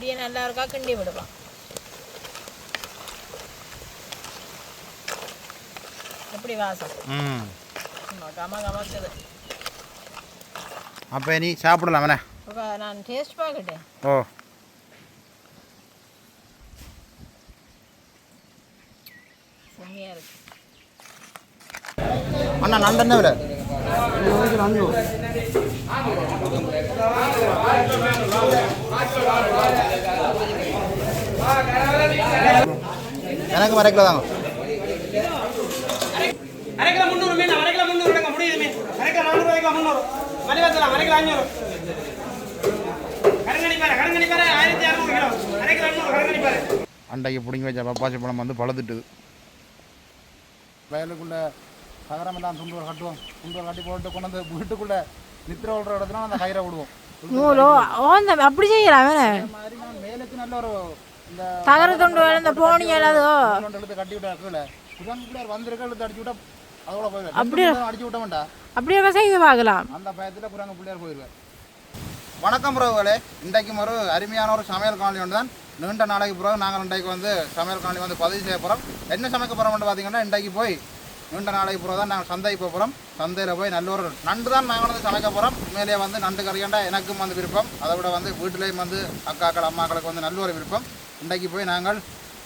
இப்படியே நல்லா இருக்கா கிண்டி விடுவான். எப்படி வாசம்? கமக்குது. அப்போ நீ சாப்பிடலாமண்ணே? நான் டேஸ்ட் பார்க்கட்டேன். ஓ செம்மையாக இருக்கு அண்ணா. நண்டு என்ன விலை? எனக்கு அரை கிலோ தாங்க. அரை கிலோ 300 மீன், அரை கிலோ 300 எடுங்க முடியுது மீன். அரை கிலோ 400 கிலோ 300. மலிவாத்தலாம் அரை கிலோ 500. கருங்கணி பாரு 1600 கிலோ. அரை கிலோ 500 கருங்கணி பாரு. அண்டைக்கு பிடிங்கி வச்ச பப்பாசி பழம் வந்து பழுதுட்டுது. வயலுக்குள்ளே தகரமெல்லாம் துண்டுகள் கட்டுவோம். துண்டுகள் கட்டி போட்டு கொண்டு வந்து வீட்டுக்குள்ளே நித்திர விடுற இடத்துல அந்த கயிறை விடுவோம். அப்படி செய்யலாம். மாதிரி நான் மேலுக்கு நல்ல ஒரு இந்த தகர துண்டு இந்த போனி எழுது எழுத்து கட்டி விட்டா கீழே புதன்குள்ளார் வந்திருக்க எழுத்து அடிச்சு விட்டா அதோட போயிடுவேன். அப்படியே அடிச்சு விட்ட வேண்டா அப்படியே செய்து பார்க்கலாம். அந்த பயத்தில் புறாங்க பிள்ளையார் போயிடுவேன். வணக்கம் உறவுகளே, இன்றைக்கும் ஒரு அருமையான ஒரு சமையல் காணொலி ஒன்று தான். நீண்ட நாளைக்கு பிறகு நாங்கள் இன்றைக்கு வந்து சமையல் காணொலி வந்து பதிவு செய்ய போகிறோம். என்ன சமைக்க போகிறோம்னு பார்த்தீங்கன்னா, இன்றைக்கு போய் நீண்ட நாளைக்கு பிறகு தான் நாங்கள் சந்தைக்கு போக போகிறோம். சந்தையில் போய் நல்ல ஒரு நண்டு தான் நாங்கள் வந்து சமைக்க போகிறோம். மேலே வந்து நண்டு கறியாண்டா எனக்கும் வந்து விருப்பம். அதை விட வந்து வீட்டிலையும் வந்து அக்காக்கள் அம்மாக்களுக்கு வந்து நல்ல ஒரு விருப்பம். இன்றைக்கு போய் நாங்கள்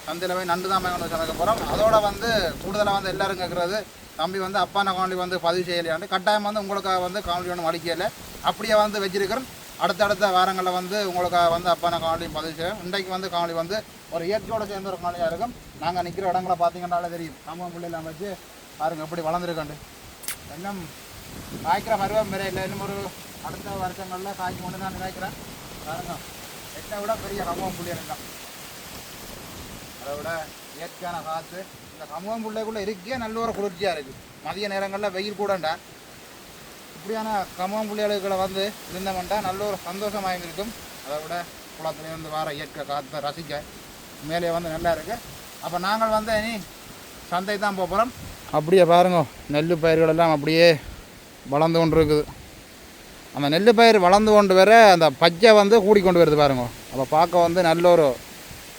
சந்தையில் போய் நண்டு தான் வந்து சமைக்க போகிறோம். அதோட வந்து கூடுதலாக வந்து எல்லோரும் கேட்குறது, தம்பி வந்து அப்பான காணொலி வந்து பதிவு செய்யலையாண்டு. கட்டாயம் வந்து உங்களுக்காக வந்து காணொலி ஒன்று அடிக்கலை, அப்படியே வந்து வச்சிருக்கிறோம். அடுத்தடுத்த வாரங்களில் வந்து உங்களுக்காக வந்து அப்பான காணொலியும் பதிவு செய்யும். இன்றைக்கு வந்து காணொலி வந்து ஒரு இயற்கையோடு சேர்ந்த ஒரு காணொலியாக இருக்கும். நாங்கள் நிற்கிற இடங்களை பார்த்தீங்கன்னாலே தெரியும். சமூக பிள்ளைலாம் வச்சு பாருங்க எப்படி வளர்ந்துருக்காண்டு. இன்னும் காய்க்கிற பருவம் வேற இல்லை. இன்னும் ஒரு அடுத்த வருஷங்களில் காய்ச்சி கொண்டு நான் நினைக்கிறேன். பாருங்க, எட்டை விட பெரிய சமூகம் புள்ளி இருக்கான். அதை விட இயற்கையான காற்று இந்த சமூகம் பிள்ளைக்குள்ளே இருக்கே நல்ல ஒரு குளிர்ச்சியாக இருக்குது. மதிய நேரங்களில் வெயில் கூடண்டா இப்படியான கமகம் புள்ளிகளுக்களை வந்து இருந்தவன்ட்டா நல்ல ஒரு சந்தோஷமாக இருக்கும். அதை விட குளத்துலேருந்து வர இயற்கை காற்றை ரசிக்க மேலே வந்து நல்லா இருக்குது. அப்போ நாங்கள் வந்து இனி சந்தை தான் போகிறோம். அப்படியே பாருங்க, நெல் பயிர்களெல்லாம் அப்படியே வளர்ந்து கொண்டு இருக்குது. அந்த நெல் பயிர் வளர்ந்து கொண்டு வர அந்த பச்சை வந்து கூடிக்கொண்டு வருது பாருங்க. அப்போ பார்க்க வந்து நல்ல ஒரு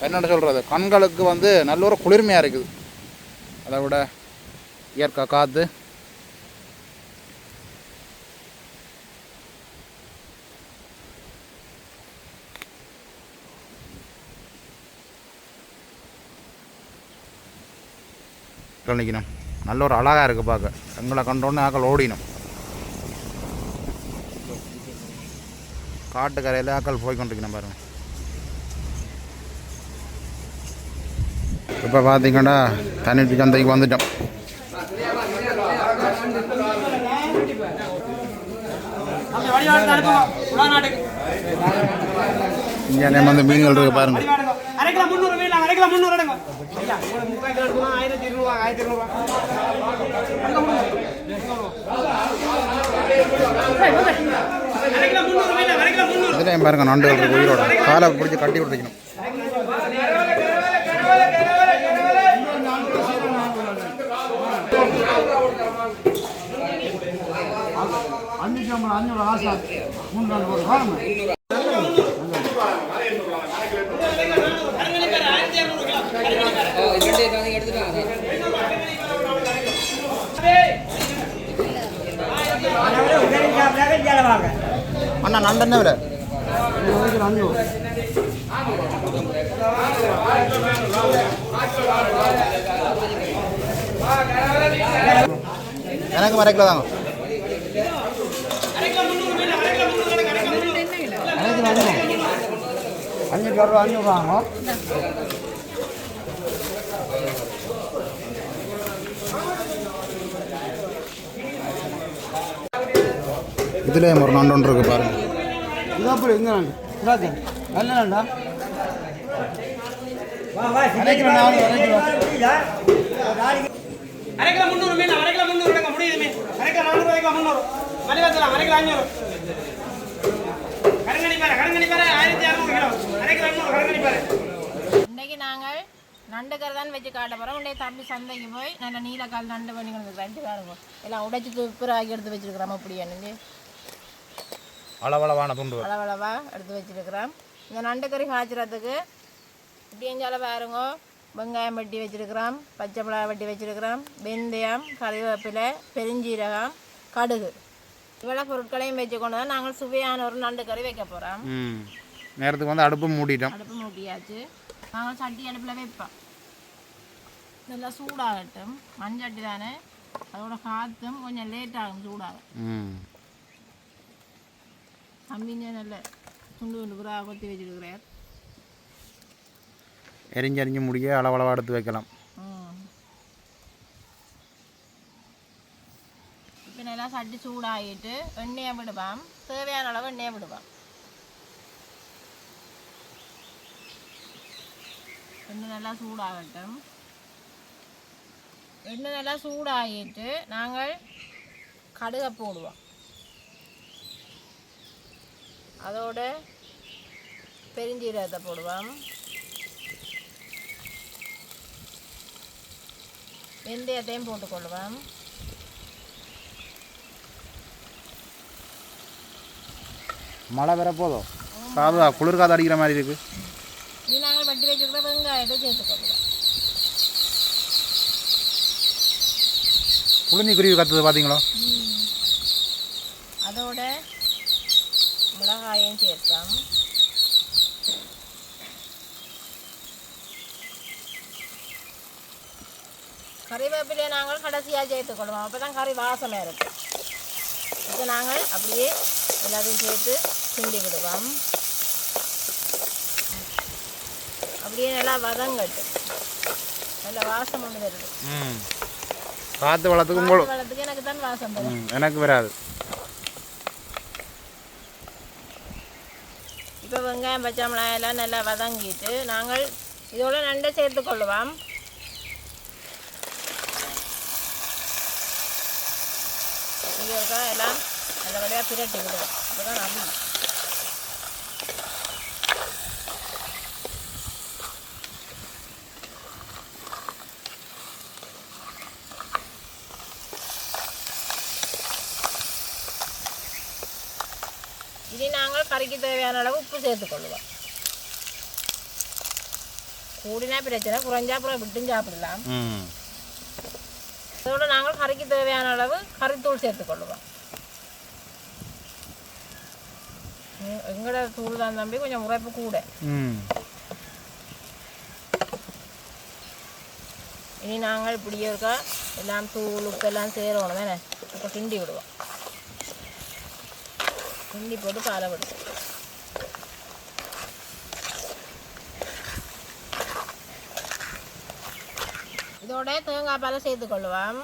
என்னென்னு சொல்கிறது, கண்களுக்கு வந்து நல்ல ஒரு குளிர்மையாக இருக்குது. அதை விட இயற்கை காற்று நிற்கணும். நல்ல ஒரு அழகாக இருக்குது பார்க்க. எங்களை கண்டோன்னு ஆக்கள் ஓடினோம். காட்டுக்கரையில் ஆக்கள் போய்கொண்டிருக்கணும் பாருங்கள். இப்போ பார்த்தீங்கன்னா தண்ணி சந்தைக்கு வந்துட்டோம். இங்கே வந்து மீன்கள் இருக்கு பாருங்க. அரை கிலோ 300 மீன், அரை கிலோ 300 எடுங்க. ஐயா, 30 கிலோ எடுக்கணும். 1200, 1200. அரை கிலோ 300 மீன், அரை கிலோ 300. இதுல பாருங்க நண்டு இருக்கு உயிரோட. காலை பிடிச்சி கட்டி விட்டுக்கணும். அண்ணா நண்டு என்ன விலை? எனக்கு அரை கிலோ தாங்க. இதுல ஒரு நண்டு ஒன்று இருக்கு பாருங்க. அரை கிலோ 300 மீன், அரை கிலோ 300 எடுங்க முடியுது மீன். அரை கிலோ 400, அரை கிலோ 300. மலிவாத்தலாம் அரை கிலோ 500. கருங்கணி பாரு 1600 கிலோ. அரை கிலோ 500 கருங்கணி பாரு. இன்னைக்கு நாங்கள் நண்டுக்கரை தான் வச்சு காட்ட போகிறோம். உடைய தம்பி சந்தைக்கு போய் நல்ல நீலக்கால் நண்டு பண்ணி கொண்டு ரெண்டு பாருங்க. எல்லாம் உடைச்சி துப்புராகி எடுத்து வச்சுருக்கிறோம். அப்படியானு அளவளவான துண்டு அளவளவாக எடுத்து வச்சுருக்கிறோம். இந்த நண்டு கறி காய்ச்சறதுக்கு இப்படியஞ்சால பாருங்க, வெங்காயம் வெட்டி வச்சுருக்கிறோம், பச்சை மிளகாய் வெட்டி வச்சுருக்கிறோம், வெந்தயம், கறிவேப்பிலை, பெருஞ்சீரகம், கடுகு இவ்வளோ பொருட்களையும் வச்சு கொண்டு தான் நாங்கள் சுவையான ஒரு நண்டு கறி வைக்க போகிறோம். நேரத்துக்கு வந்து அடுப்பு மூடிட்டோம். அடுப்பு மூட்டியாச்சு. நாங்கள் சட்டி அடுப்பில் வைப்போம். நல்லா சூடாகட்டும். மண்சட்டி தானே, அதோட காற்றும் கொஞ்சம் லேட் ஆகும் சூடாகும். தம்பிங்க நல்ல துண்டு துண்டு புறா கொத்தி வச்சுருக்கிறார். எரிஞ்சு முடிய அளவளவாக எடுத்து வைக்கலாம். இப்போ நல்லா சட்டி சூடாகிட்டு எண்ணெயை விடுவோம். தேவையான அளவு எண்ணெயை விடுவோம். எண்ணெய் நல்லா சூடாகட்டும். எண்ணெய் நல்லா சூடாகிட்டு நாங்கள் கடுகை போடுவோம். அதோட பெருஞ்சீரகத்தை போடுவோம். வெந்தயத்தையும் போட்டுக்கொள்வோம். மழை வர போதும், காது குளிர் காது அடிக்கிற மாதிரி இருக்குது. இது நாங்கள் வட்டி வச்சுருக்கிற வெங்காயத்தை சேர்த்துக்கொள்வோம். புளிஞ்சி குருவி கத்துது பார்த்தீங்களோ. அதோட மிளகாயும் சேர்த்தோம். கறிவேப்பிலையை நாங்கள் கடைசியாக சேர்த்துக்கொள்வோம். அப்போ தான் கறி வாசமாக இருக்கும். இப்போ நாங்கள் அப்படியே எல்லாத்தையும் சேர்த்து கிண்டி விடுவோம். அப்படியே நல்லா வதங்கட்டு. நல்ல வாசம் ஒன்று வருது. காற்று வளத்துக்கு எனக்கு தான் வாசம் வரும். எனக்கு வராது. இப்போ வெங்காயம் பச்சை மிளகாய் எல்லாம் நல்லா வதங்கிட்டு நாங்கள் இதோட நண்டை சேர்த்துக்கொள்வோம். இதற்கா எல்லாம் நல்லபடியாக பிரட்டி விடுவோம். அப்போ தான் அப்படி இனி நாங்கள் கறிக்கு தேவையான அளவு உப்பு சேர்த்துக்கொள்வோம். கூடினா பிரச்சனை, குறைஞ்சா அப்புறம் விட்டும் சாப்பிடலாம். அதோட நாங்கள் கறிக்கு தேவையான அளவு கறித்தூள் சேர்த்துக்கொள்வோம். எங்களோட தூள் தான் தம்பி கொஞ்சம் உரைப்பு கூட. இனி நாங்கள் இப்படியே இருக்கா எல்லாம் தூள் உப்பு எல்லாம் சேரணும் தானே. இப்போ கிண்டி விடுவோம். கிண்டி போட்டு பாலை விடுவோம். இதோட தேங்காய் பாலை சேர்த்துக்கொள்வோம்.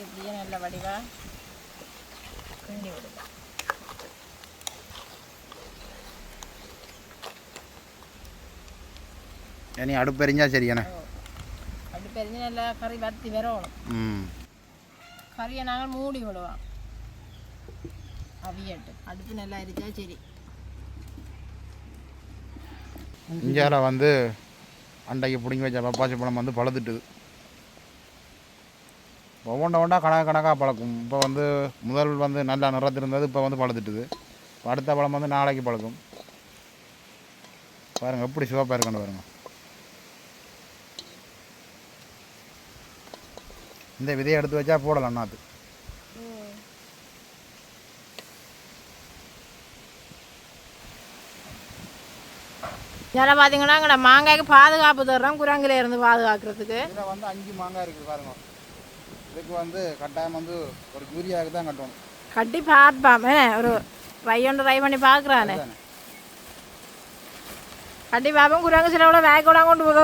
இப்படியே நல்ல வடிவா கிண்டி விடுவோம். இனி அடுப்பு எரிஞ்சா சரியானே. அடுப்பு எரிஞ்சு நல்லா கறி வத்தி வரணும். கறியை நாங்கள் மூடி விடுவோம். அவியட்டு அடுப்பு நல்லா எரிச்சா சரி. இந்தியாவில் வந்து அண்டைக்கு பிடிங்கி வச்ச பப்பாசி பழம் வந்து பழுத்துட்டுது. ஒவ்வொன்றா கணக்காக பழக்கும். இப்போ வந்து முதல் வந்து நல்லா நிறத்திருந்தது, இப்போ வந்து பழுத்துட்டுது. அடுத்த பழம் வந்து நாளைக்கு பழக்கும். பாருங்கள் எப்படி சிவப்பாக இருக்குன்னு பாருங்கள். இந்த விதையை எடுத்து வச்சா போடலாம் நாற்று. இதெல்லாம் பார்த்தீங்கன்னா எங்கள்ட மாங்காய்க்கு பாதுகாப்பு தர்றோம், குரங்கில் இருந்து பாதுகாக்கிறதுக்கு. இதில் வந்து 5 மாங்காய் இருக்குது பாருங்க. இதுக்கு வந்து கட்டாயம் வந்து ஒரு யூரியாவுக்கு தான் கட்டணும். கட்டி பார்ப்பாமே ஒரு ட்ரை பண்ணி பார்க்குறானே. கட்டி பார்ப்போம். குரங்கு சில கூட வேக்கூட கொண்டு போக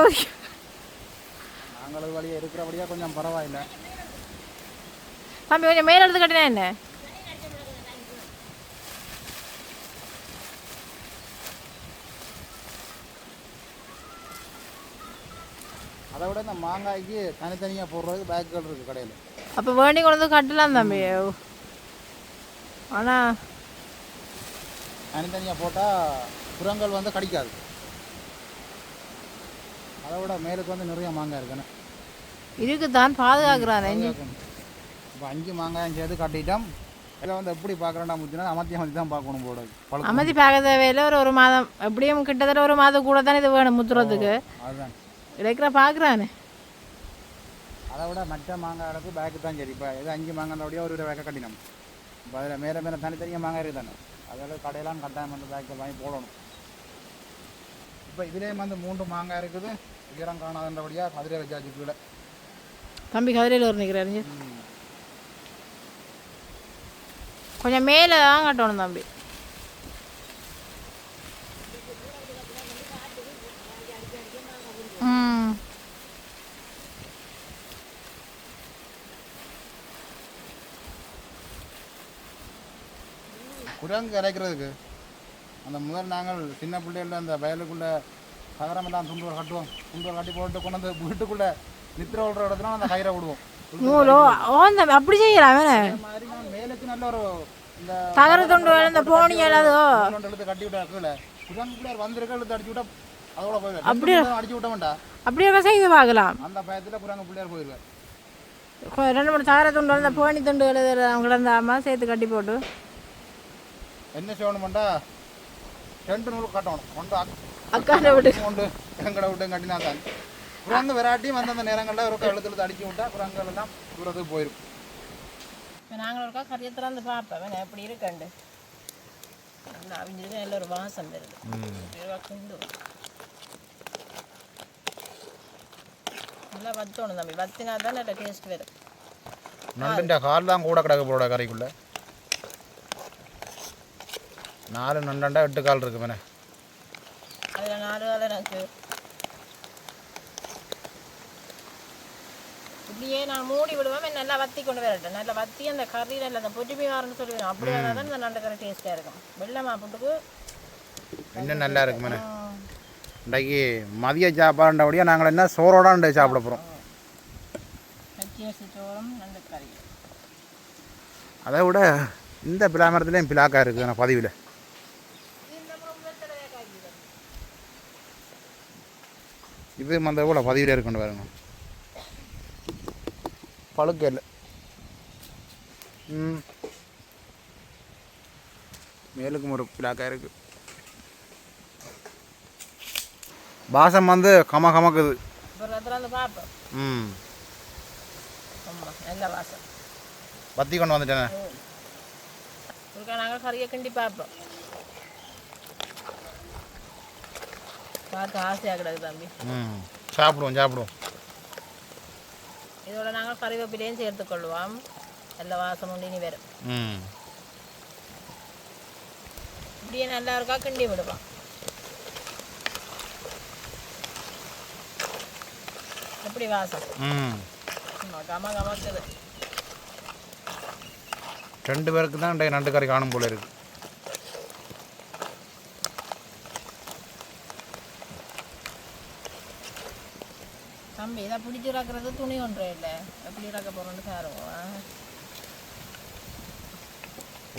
நாங்கள் வழியாக இருக்கிறபடியாக கொஞ்சம் பரவாயில்லை. தம்பி கொஞ்சம் மேலே எடுத்து கட்டினா என்ன? அதை விட இந்த மாங்காய்க்கு தனித்தனியாக போடுறதுக்கு பேக்குகள் இருக்குது கடையில். அப்போ வேண்டி கொண்டு வந்து கட்டலாம் தம்பி. ஆனால் தனித்தனியாக போட்டால் குரங்கள் வந்து கடிக்காது. அதை விட மேலுக்கு வந்து நிறைய மாங்காய் இருக்குன்னு இருக்குதான் பாதுகாக்கிறானே. இப்போ 5 மாங்காயும் சேர்த்து கட்டிட்டோம். இதில் வந்து எப்படி பார்க்குறேன்டா முச்சுனா அமர்த்தி தான் பார்க்கணும் போட அமைதி பார்க்க தேவையில்லை. ஒரு மாதம் எப்படியும் கிட்டத்தட்ட ஒரு மாதம் கூட தானே இது வேணும் முத்துறதுக்கு. அதுதான் இடைக்கிற பார்க்குறானே. அதை விட மற்ற மாங்காய் அளவுக்கு பேக்கு தான் சரி. இப்போ இது 5 மாங்காய் ஒரு பேக்கை கட்டினோம். இப்போ அதில் மேலே தனித்தனியாக மாங்காய் இருக்குது தானே, அதில் கடையெல்லாம் கட்டாயம் வந்து பேக்கில் வாங்கி போடணும். இப்போ இதுலேயும் வந்து 3 மாங்காய் இருக்குது. உயரம் காணாதபடியாக கதிரை வச்சாச்சு கீழே. தம்பி கதிரையில் ஒரு நிற்கிறாரு. கொஞ்சம் மேலே தான் கட்டணும் தம்பி. குரங்கு இறைக்கிறதுக்கு அந்த முதல் நாங்கள் சின்ன பிள்ளைகளில் அந்த வயலுக்குள்ளே தகரமெல்லாம் துண்டுகள் கட்டுவோம். துண்டுகள் கட்டி போட்டு கொண்டு வந்து வீட்டுக்குள்ளே நித்திர விடுற இடத்துல அந்த கயிறை விடுவோம். அப்படி செய்யலாம் மாதிரி மேலுக்கு நல்ல ஒரு இந்த தகர துண்டு இந்த போனி எழுத்து கட்டி விட்டா கீழே குரங்குள்ள வந்திருக்க எழுத்து அடிச்சு விட்டா அதோட போயிடுவேன். அப்படியே அடிச்சு விட்ட வேண்டாம். அப்படியே செய்து பார்க்கலாம். அந்த பயத்தில் குரங்கு பிள்ளையார் போயிடுவேன். 2-3 தகர துண்டு இந்த போனி துண்டு கிடந்தாமா சேர்த்து கட்டி போட்டு என்ன செய்யணுமெண்டா 2 நூல் கட்டணும். கொண்டு அக்காண்ட விட்டு கொண்டு எங்கட விட்டு கட்டினா தான் குரங்கு விராட்டியும் அந்தந்த நேரங்களில் ஒரு எழுத்து அடிச்சு விட்டா குரங்குகள் எல்லாம் தூரத்துக்கு போயிடும். இப்போ நாங்கள் ஒருக்கா கறியை திறந்து பார்ப்பேன் எப்படி இருக்கண்டு. நல்லா அவிஞ்சிருக்கு. நல்ல ஒரு வாசம் வருது. நல்லா வத்தணும் தம்பி. வத்தினா தான் நல்ல டேஸ்ட் வரும். நண்டுன்ற கால் தான் கூட கிடக்கு போட கறிக்குள்ளே 4 நண்டாண்டா 8 கால் இருக்கு மேலே. அதில் 4 கால் எனக்கு இப்படியே நான் மூடி விடுவேன். நல்லா வத்தி கொண்டு வரட்டேன். நல்லா வத்தி அந்த கறி நல்ல அந்த பொட்டுமி வாரன்னு சொல்லுவேன். அப்படி வந்தால் தான் இந்த நண்டு கறி டேஸ்ட்டாக இருக்கும். வெள்ளமா புட்டுக்கு இன்னும் நல்லா இருக்கு மேலே. இன்றைக்கு மதிய சாப்பாடுன்றபடியாக நாங்கள் என்ன சோறோட சாப்பிட போகிறோம். பச்சை அரிசி சோறும் நண்டு கறி. அதை விட இந்த பிளாமரத்துலேயும் பிளாக்கா இருக்குது நான் பதிவில். இது அந்த கூட பதிவில் இருக்குன்னு பாருங்க. பழுக்க இல்லை. மேலுக்கும் ஒரு பிளாக்கா இருக்குது. வாசம் வந்து கமக்குது. நல்ல வாசம் பத்தி கொண்டு வந்துட்டேனே. நாங்கள் கறியை கிண்டி பார்ப்போம். பார்த்து ஆசையாக கிடக்கு தம்பி. சாப்பிடுவோம். இதோட நாங்கள் கறிவேப்பிலையும் சேர்த்துக்கொள்வோம். நல்ல வாசம் உண்டு. இனி வரும். இப்படியே நல்லா இருக்கா கிண்டி விடுவோம். எப்படி வாசம் கமக்குது. 2 பேருக்கு தான் நண்டு கறி காணும் போல இருக்கு. தம்பி இதை பிடிச்சி இறக்குறது துணி ஒன்றே இல்லை. எப்படி இறக்க போகிறோன்னு சாருவோம்.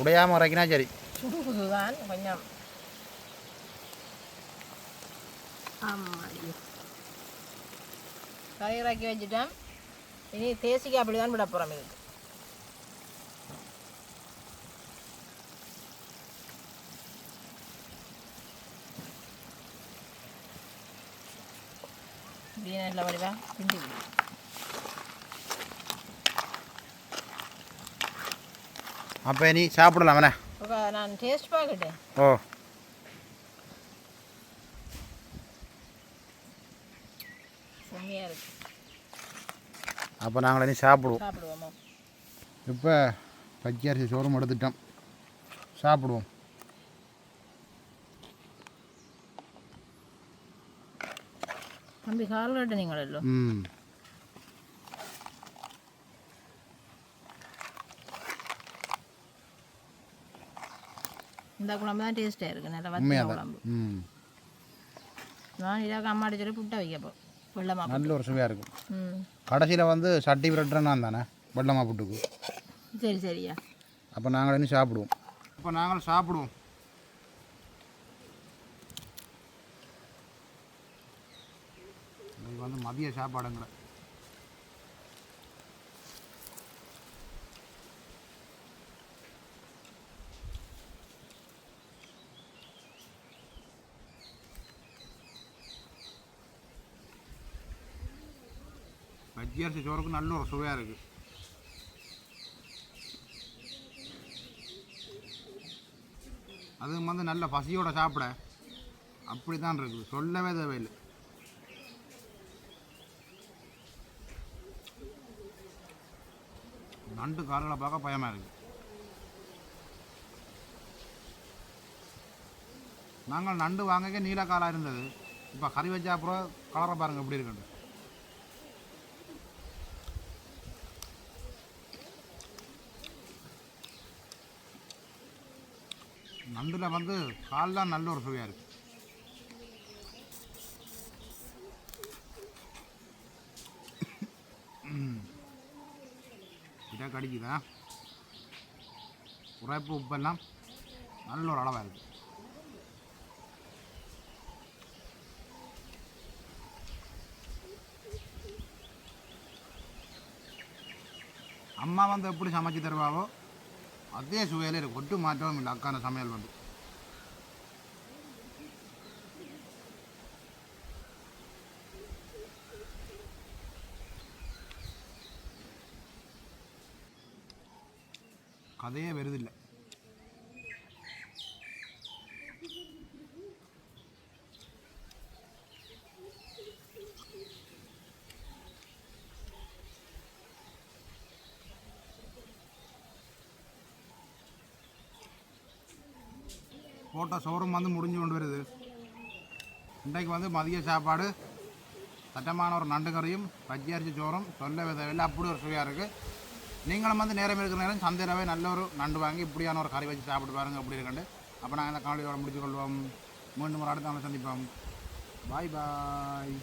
உடையாமல் இறக்கினா சரி. சுடுகுதுதான் கொஞ்சம். ஆமாம் கறி இறக்கி வச்சுட்டேன். இனி தேசிக்கு அப்படி தான் விட போகிறோம். இதுக்கு இப்படியே நல்ல வடிவா கிண்டி விடும். அப்போ நீ சாப்பிடலாம் வேணா. நான் டேஸ்ட் பார்க்கட்டேன். ஓ செம்மையாக இருக்கு. அப்போ நாங்கள் இனி சாப்பிடுவோமா? இப்போ பச்சை அரிசி சோறும் எடுத்துட்டோம். சாப்பிடுவோம். தம்பி கால் கட்டு நீங்களோ. இந்த குழம்பு தான் டேஸ்ட்டாக இருக்குது. நல்லா வச்ச குழம்பு. நான் இதாக அம்மாடி சொல்லி புட்டை வைக்கப்போ வெள்ளமா நல்ல ஒரு சுவையாக இருக்கும். கடைசியில் வந்து சட்டி விரட்டுறேன்னா தானே வெள்ளமா புட்டுக்கு. சரியா. அப்போ நாங்கள் இன்னும் சாப்பிடுவோம். இப்போ நாங்கள் சாப்பிடுவோம். இது வந்து மதிய சாப்பாடுங்கிற பச்சை அரிசி சோறுக்கு நல்ல ஒரு சுவையாக இருக்குது. அதுவும் வந்து நல்ல பசியோட சாப்பிட அப்படி தான் இருக்குது, சொல்லவே தேவையில்லை. நண்டு கால்களை பார்க்க பயமாக இருக்குது. நாங்கள் நண்டு வாங்க நீல காலாக இருந்தது, இப்போ கறி வச்சா அப்புறம் கலரை பாருங்கள் எப்படி இருக்குன்னு. நண்டில் வந்து கால் தான் நல்ல ஒரு சுவையாக இருக்குது. இதை கடிக்குதா, உரைப்பு உப்பெல்லாம் நல்ல ஒரு அளவாக இருக்குது. அம்மா வந்து எப்படி சமைச்சு தருவாவோ அதே சுவையிலே இருக்குது, ஒட்டு மாற்றவும் இல்லை அக்கான சமையல் வந்து. கதையே வருதில்லை. போட்ட சோறும் வந்து முடிஞ்சு கொண்டு வருது. இன்றைக்கு வந்து மதிய சாப்பாடு சட்டமான ஒரு நண்டு கறியும் பச்சை அரிசி சோறும் சொல்ல தேவையில்லை, அப்படி ஒரு சுவையாக இருக்குது. நீங்களும் வந்து நேரம் இருக்கிற நேரம் சந்தையிலவே நல்ல ஒரு நண்டு வாங்கி இப்படியான ஒரு கறி வச்சு சாப்பிட்டு பாருங்கள் அப்படி இருக்கண்டு. அப்போ நாங்கள் இந்த காலையோடு முடிச்சு கொள்வோம். மீண்டும் ஒரு அடுத்த நாள் சந்திப்போம். பாய் பாய்.